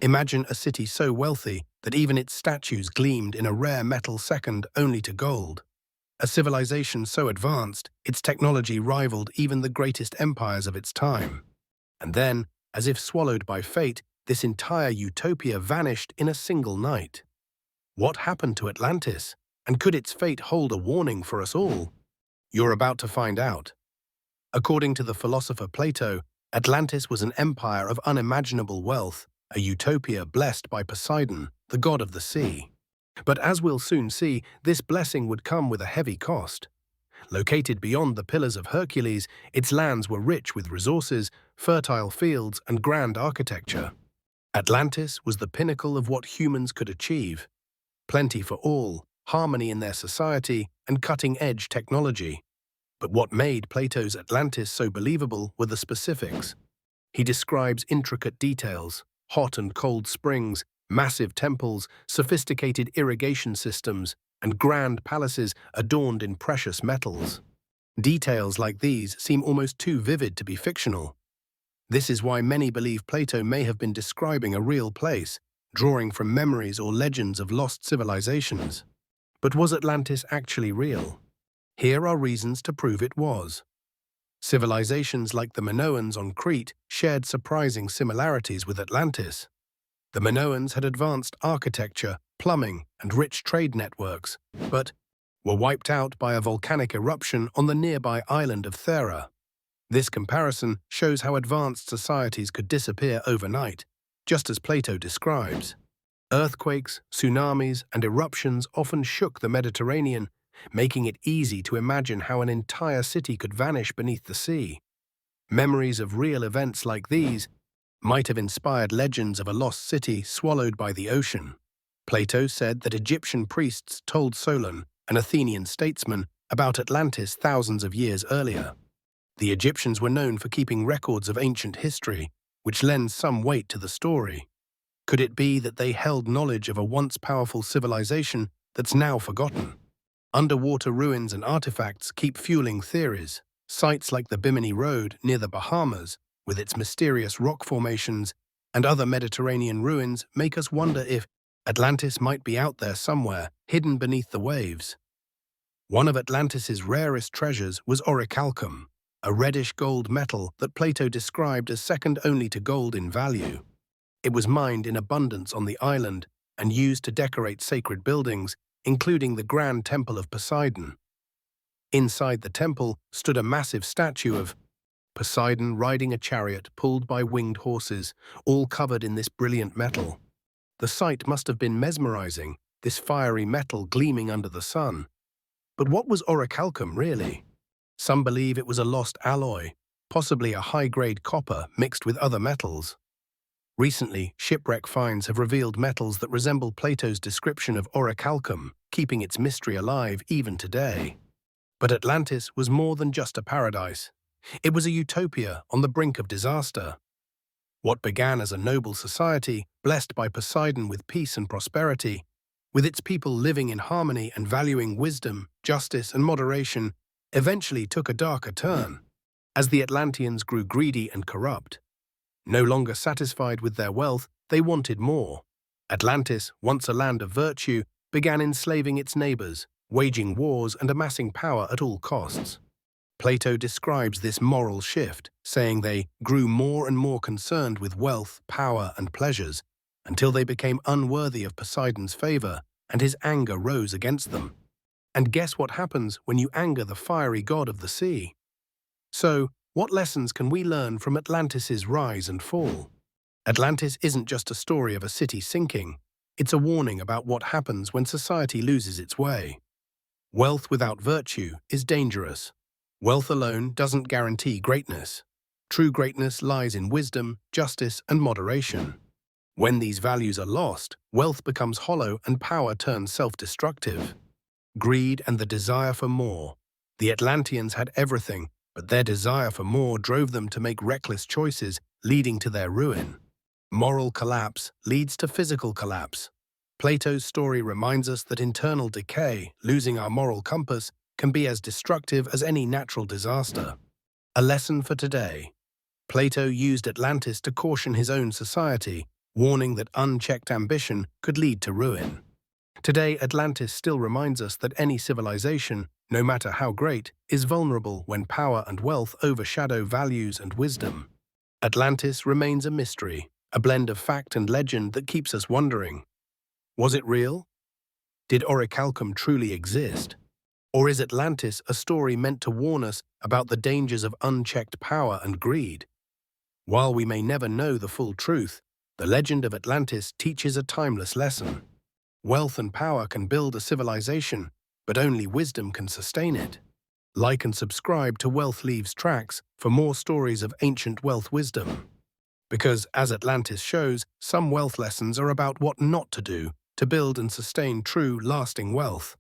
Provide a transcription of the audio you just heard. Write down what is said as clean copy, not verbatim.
Imagine a city so wealthy that even its statues gleamed in a rare metal second only to gold. A civilization so advanced, its technology rivaled even the greatest empires of its time. And then, as if swallowed by fate, this entire utopia vanished in a single night. What happened to Atlantis? And could its fate hold a warning for us all? You're about to find out. According to the philosopher Plato, Atlantis was an empire of unimaginable wealth, a utopia blessed by Poseidon, the god of the sea. But as we'll soon see, this blessing would come with a heavy cost. Located beyond the Pillars of Hercules, its lands were rich with resources, fertile fields, and grand architecture. Atlantis was the pinnacle of what humans could achieve. Plenty for all, harmony in their society, and cutting-edge technology. But what made Plato's Atlantis so believable were the specifics. He describes intricate details, hot and cold springs, massive temples, sophisticated irrigation systems, and grand palaces adorned in precious metals. Details like these seem almost too vivid to be fictional. This is why many believe Plato may have been describing a real place, drawing from memories or legends of lost civilizations. But was Atlantis actually real? Here are reasons to prove it was. Civilizations like the Minoans on Crete shared surprising similarities with Atlantis. The Minoans had advanced architecture, plumbing, and rich trade networks, but were wiped out by a volcanic eruption on the nearby island of Thera. This comparison shows how advanced societies could disappear overnight, just as Plato describes. Earthquakes, tsunamis, and eruptions often shook the Mediterranean, making it easy to imagine how an entire city could vanish beneath the sea. Memories of real events like these might have inspired legends of a lost city swallowed by the ocean. Plato said that Egyptian priests told Solon, an Athenian statesman, about Atlantis thousands of years earlier. The Egyptians were known for keeping records of ancient history, which lends some weight to the story. Could it be that they held knowledge of a once powerful civilization that's now forgotten? Underwater ruins and artifacts keep fueling theories. Sites like the Bimini Road near the Bahamas, with its mysterious rock formations, and other Mediterranean ruins make us wonder if Atlantis might be out there somewhere, hidden beneath the waves. One of Atlantis's rarest treasures was Orichalcum, a reddish gold metal that Plato described as second only to gold in value. It was mined in abundance on the island and used to decorate sacred buildings, including the Grand Temple of Poseidon. Inside the temple stood a massive statue of Poseidon riding a chariot pulled by winged horses, all covered in this brilliant metal. The sight must have been mesmerizing, this fiery metal gleaming under the sun. But what was orichalcum really? Some believe it was a lost alloy, possibly a high-grade copper mixed with other metals. Recently, shipwreck finds have revealed metals that resemble Plato's description of orichalcum, keeping its mystery alive even today. But Atlantis was more than just a paradise. It was a utopia on the brink of disaster. What began as a noble society, blessed by Poseidon with peace and prosperity, with its people living in harmony and valuing wisdom, justice, and moderation, eventually took a darker turn, as the Atlanteans grew greedy and corrupt. No longer satisfied with their wealth, they wanted more. Atlantis, once a land of virtue, began enslaving its neighbors, waging wars and amassing power at all costs. Plato describes this moral shift, saying they grew more and more concerned with wealth, power, and pleasures, until they became unworthy of Poseidon's favor, and his anger rose against them. And guess what happens when you anger the fiery god of the sea? So, what lessons can we learn from Atlantis's rise and fall? Atlantis isn't just a story of a city sinking. It's a warning about what happens when society loses its way. Wealth without virtue is dangerous. Wealth alone doesn't guarantee greatness. True greatness lies in wisdom, justice, and moderation. When these values are lost, wealth becomes hollow and power turns self-destructive. Greed and the desire for more. The Atlanteans had everything, but their desire for more drove them to make reckless choices, leading to their ruin. Moral collapse leads to physical collapse. Plato's story reminds us that internal decay, losing our moral compass, can be as destructive as any natural disaster. A lesson for today. Plato used Atlantis to caution his own society, warning that unchecked ambition could lead to ruin. Today, Atlantis still reminds us that any civilization, no matter how great, is vulnerable when power and wealth overshadow values and wisdom. Atlantis remains a mystery, a blend of fact and legend that keeps us wondering. Was it real? Did Orichalcum truly exist? Or is Atlantis a story meant to warn us about the dangers of unchecked power and greed? While we may never know the full truth, the legend of Atlantis teaches a timeless lesson. Wealth and power can build a civilization, but only wisdom can sustain it. Like and subscribe to Wealth Leaves Tracks for more stories of ancient wealth wisdom. Because, as Atlantis shows, some wealth lessons are about what not to do to build and sustain true, lasting wealth.